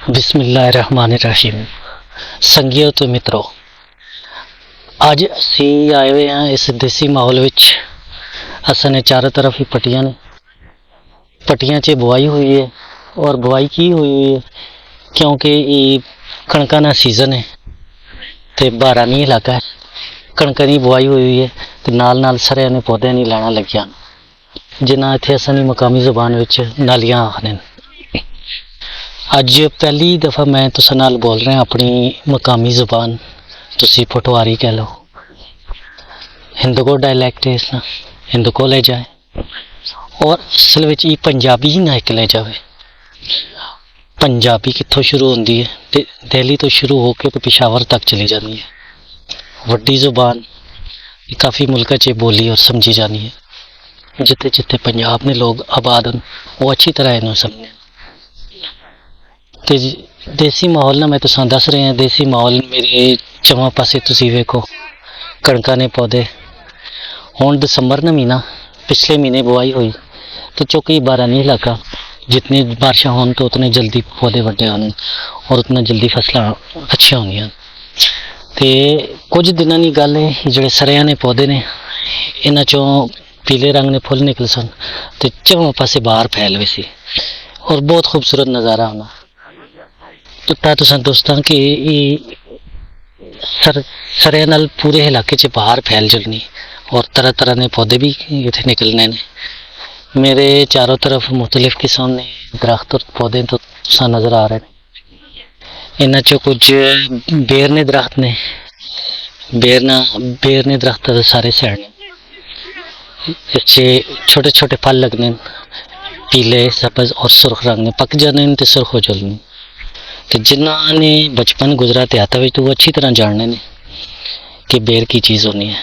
बिस्मिल्लाहिर्रहमानिर्रहीम। संगियो तो मित्रों, अज असी आए हुए हैं इस देसी माहौल विच। असन चारों तरफ ही पट्टियां ने, पट्टियां च बुआई हुई है। और बुआई की हुई है क्योंकि ये कणकां दा सीजन है ते बारानी इलाका है। कणकां दी बुआई हुई है ते नाल नाल सरेआं दे पौधे नहीं लाना लग्या, जिन्हां इत्थे असां दी मकामी जुबान विच नालियां आखदे ने। अज पहली दफ़ा मैं तुसां नाल बोल रहा अपनी मकामी जुबान, तुसी पटवारी कह लो, हिंदको डायलैक्ट है इसना, हिंदको ले जाए। और असल विच ये पंजाबी ही ना एक ले जाए। पंजाबी कित्थों शुरू होंदी है ते दिल्ली तो शुरू होकर तो पिशावर तक चली जाती है। वड्डी जुबान काफ़ी मुल्कां च बोली और समझी जानी है। जिथे जिथे पंजाब ने लोग आबाद हैं वो अच्छी तरह इन्हों समझे। ते देसी माहौल ना मैं तुसां दस रहा हैं। देसी माहौल मेरे चवां पासे तुसी वेखो, कणकां ने पौधे। हुण दिसंबर का महीना, पिछले महीने बुआई हुई तो चूँकि बारानी इलाका, जितनी बारिशां होन तो उतने जल्दी पौधे वड्डे होने और उतना जल्दी फसलां अच्छी होंदियां। ते कुछ दिनां दी गल है, जिहड़े सरेआं ने पौधे ने इन्हां चों पीले रंग ने फुल निकले सन ते चौं पासे बाहर फैल गए सी और बहुत खूबसूरत नज़ारा होना। पता तुसां दोस्तां कि सरेआं नाल पूरे इलाके च बाहर फैल चलनी और तरह तरह के पौधे भी इत्थे निकलने ने। मेरे चारों तरफ मुख्तलिफ किस्म ने दरख्त और पौधे तो तुसां नज़र आ रहे हैं। इन्हां चों कुछ बेर ने दरख्त ने, बेर ने दरख्त सारे सैड ने। इस छोटे छोटे फल लगने, पीले, सब्ज और सुर्ख रंग ने पक जाने ते सुर्ख हो जाने। तो जिन्होंने ने बचपन गुजरा देहाता में तो वो अच्छी तरह जानने ने कि बेर की चीज़ होनी है,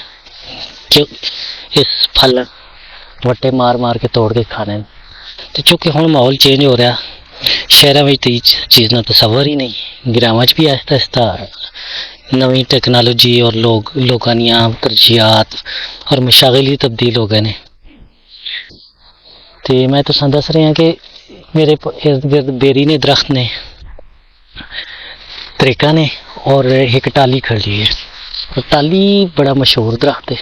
क्यों इस फल वट्टे मार मार के तोड़ के खाने। तो चूँकि हुण माहौल चेंज हो रहा, शहरों में तो ये चीज़ ना तस्वर ही नहीं, ग्रामां च भी आहिस्ता आहिस्ता नवी टेक्नोलॉजी और लोगों दी तरजीहात और मशागिल तब्दील हो गए ने। तो मैं तुसां दस रहा कि मेरे इर्द गिर्द बेरी ने दरख्त ने, त्रेका ने और एक टाली खड़ी है। और टाली बड़ा मशहूर दरख्त है,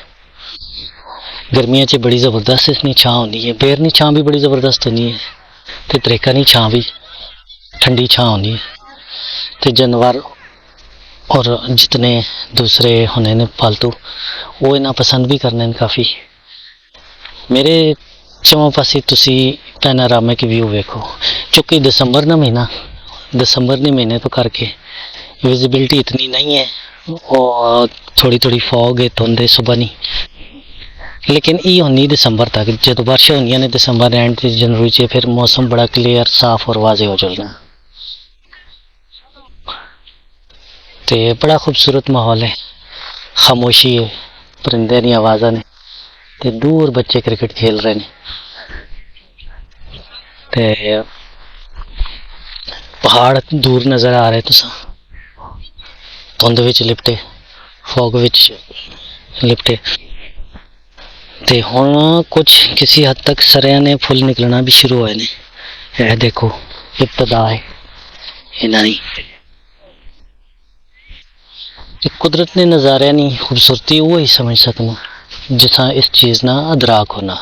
गर्मियों च बड़ी ज़बरदस्त इसकी छां होती है। बेर की छां भी बड़ी ज़बरदस्त होती है तो त्रेका की छां भी ठंडी छां होती है। तो जानवर और जितने दूसरे होने ने पालतू वो इन्हें पसंद भी करने काफ़ी। मेरे चौं पासे तुसी पैनारामिक व्यू वेखो। चूँकि दिसंबर का महीना, दिसंबर के महीने तो करके विजिबिलिटी इतनी नहीं है और थोड़ी थोड़ी फॉग है, धुंध है सुबह नहीं, लेकिन ये होनी दिसंबर तक। जो बारिशां होंदियां ने दिसंबर एंड जनवरी च, फिर मौसम बड़ा क्लीयर साफ और वाजे हो जाना। तो बड़ा खूबसूरत माहौल है, खामोशी है, परिंदे दी आवाज़ां ने ते दूर बच्चे क्रिकेट खेल रहे हैं। ते पहाड़ दूर नज़र आ रहे तुसां, धुंध विच लिपटे, फॉग विच लिपटे। ते हुण कुछ किसी हद तक सरेआं ने फुल निकलना भी शुरू होए ने। यह देखो इब्तदा है इन्हां दी। कुदरत ने नज़ारे नी खूबसूरती वो ही समझ सकना जिथा इस चीज़ ना अदराक होना,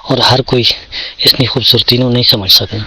और हर कोई इसकी खूबसूरती नहीं समझ सकना।